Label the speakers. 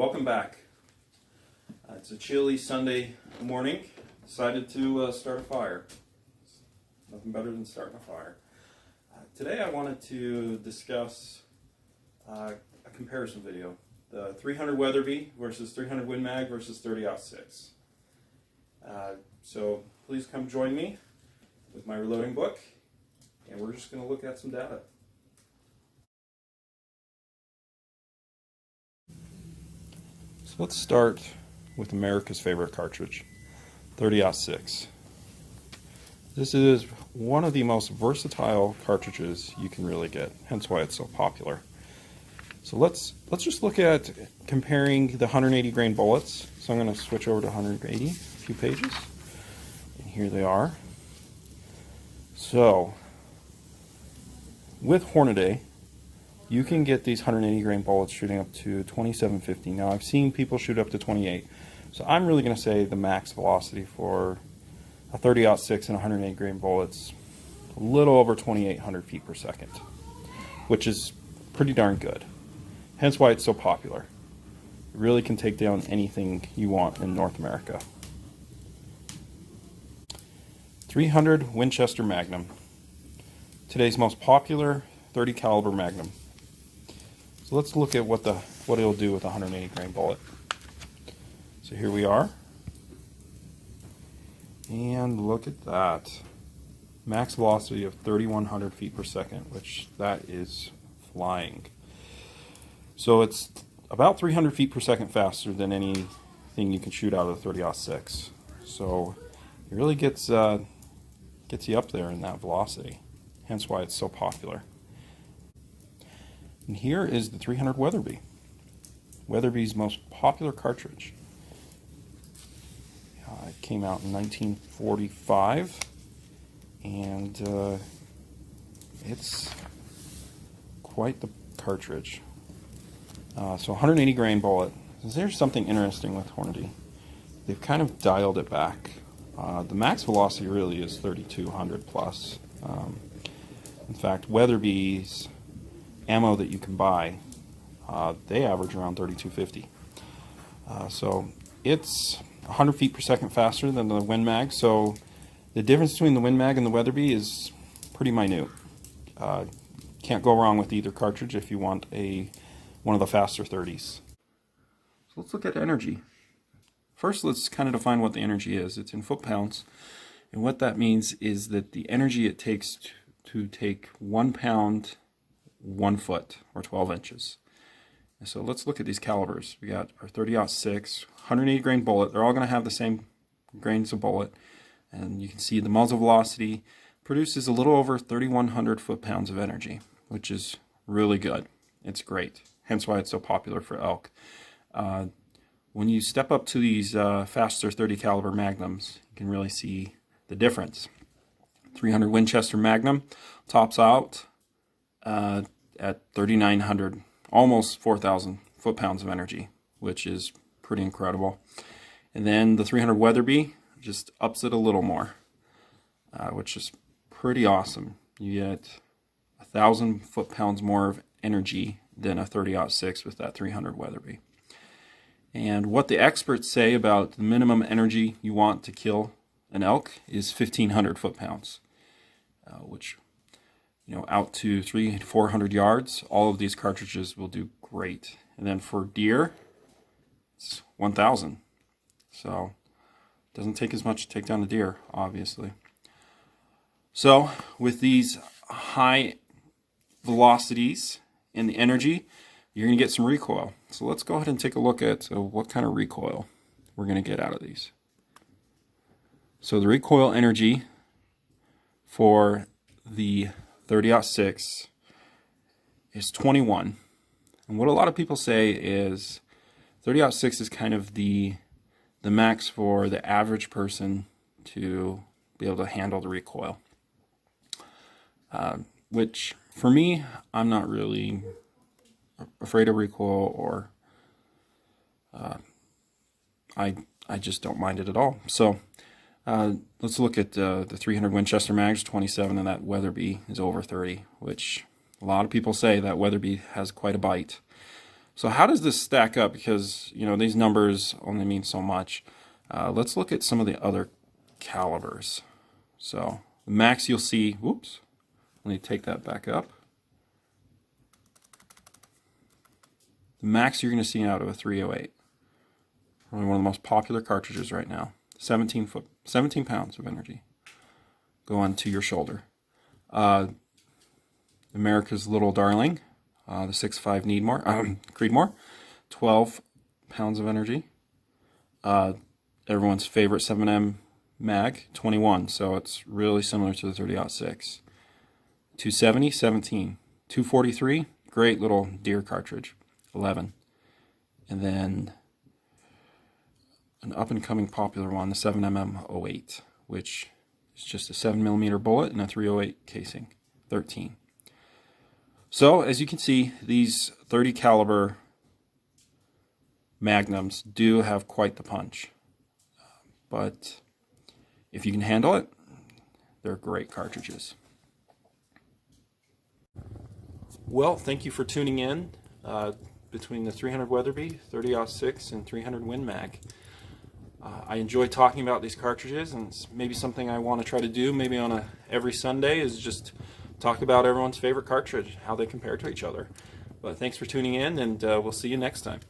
Speaker 1: welcome back. It's a chilly Sunday morning. Decided to start a fire. Nothing better than starting a fire. Today I wanted to discuss a comparison video. The 300 Weatherby versus 300 Win Mag versus 30-06. So please come join me with my reloading book, and we're just going to look at some data. So let's start with America's favorite cartridge, 30-06. This is one of the most versatile cartridges you can really get, hence why it's so popular. So let's just look at comparing the 180 grain bullets. So I'm going to switch over to 180, a few pages, and here they are. So with Hornady, you can get these 180 grain bullets shooting up to 2750. Now I've seen people shoot up to 28. So I'm really going to say the max velocity for a 30-06 and 108 grain bullets, a little over 2,800 feet per second, which is pretty darn good. Hence why it's so popular. It really can take down anything you want in North America. 300 Winchester Magnum, today's most popular 30 caliber Magnum. So let's look at what it'll do with a 180 grain bullet. So here we are, and look at that. Max velocity of 3,100 feet per second, which that is flying. So it's about 300 feet per second faster than anything you can shoot out of the 30-06. So it really gets you up there in that velocity, hence why it's so popular. And here is the 300 Weatherby. Weatherby's most popular cartridge. It came out in 1945, and it's quite the cartridge. So 180 grain bullet. There's something interesting with Hornady. They've kind of dialed it back. The max velocity really is 3,200 plus. In fact, Weatherby's ammo that you can buy, they average around 3,250. So it's 100 feet per second faster than the Win Mag. So the difference between the Win Mag and the Weatherby is pretty minute. Can't go wrong with either cartridge if you want one of the faster 30s. So let's look at energy. First, let's kind of define what the energy is. It's in foot-pounds, and what that means is that the energy it takes to take 1 pound, 1 foot, or 12 inches. And so let's look at these calibers. We got our 30-06, 180 grain bullet. They're all going to have the same grains of bullet, and you can see the muzzle velocity produces a little over 3,100 foot-pounds of energy, which is really good. It's great. Hence why it's so popular for elk. When you step up to these faster 30 caliber Magnums, you can really see the difference. 300 Winchester Magnum tops out at 3,900, almost 4,000 foot-pounds of energy, which is pretty incredible. And then the 300 Weatherby just ups it a little more, which is pretty awesome. You get 1,000 foot-pounds more of energy than a 30-06 with that 300 Weatherby. And what the experts say about the minimum energy you want to kill an elk is 1,500 foot-pounds, which, out to 300-400 yards, all of these cartridges will do great. And then for deer, it's 1,000. So it doesn't take as much to take down a deer, obviously. So with these high velocities and the energy, you're going to get some recoil. So let's go ahead and take a look at what kind of recoil we're going to get out of these. So the recoil energy for the 30-06 is 21. And what a lot of people say is 30-06 is kind of the max for the average person to be able to handle the recoil. Which, for me, I'm not really afraid of recoil, or I just don't mind it at all. So let's look at the 300 Winchester Mag, 27, and that Weatherby is over 30, which a lot of people say that Weatherby has quite a bite. So how does this stack up? Because, you know, these numbers only mean so much. Let's look at some of the other calibers. So the max you'll see, whoops, let me take that back up. The max you're going to see out of a 308. Probably one of the most popular cartridges right now. 17 pounds of energy go onto your shoulder. America's little darling, the 6.5 Creedmoor, 12 pounds of energy. Everyone's favorite 7M Mag, 21, so it's really similar to the 30-06. 270, 17. 243, great little deer cartridge, 11. And then an up-and-coming popular one, the 7mm 08, which is just a 7mm bullet and a 308 casing, 13. So, as you can see, these 30 caliber Magnums do have quite the punch. But if you can handle it, they're great cartridges. Well, thank you for tuning in between the 300 Weatherby, 30-06, and 300 Win Mag. I enjoy talking about these cartridges, and it's maybe something I want to try to do maybe on every Sunday is just talk about everyone's favorite cartridge, how they compare to each other. But thanks for tuning in, and we'll see you next time.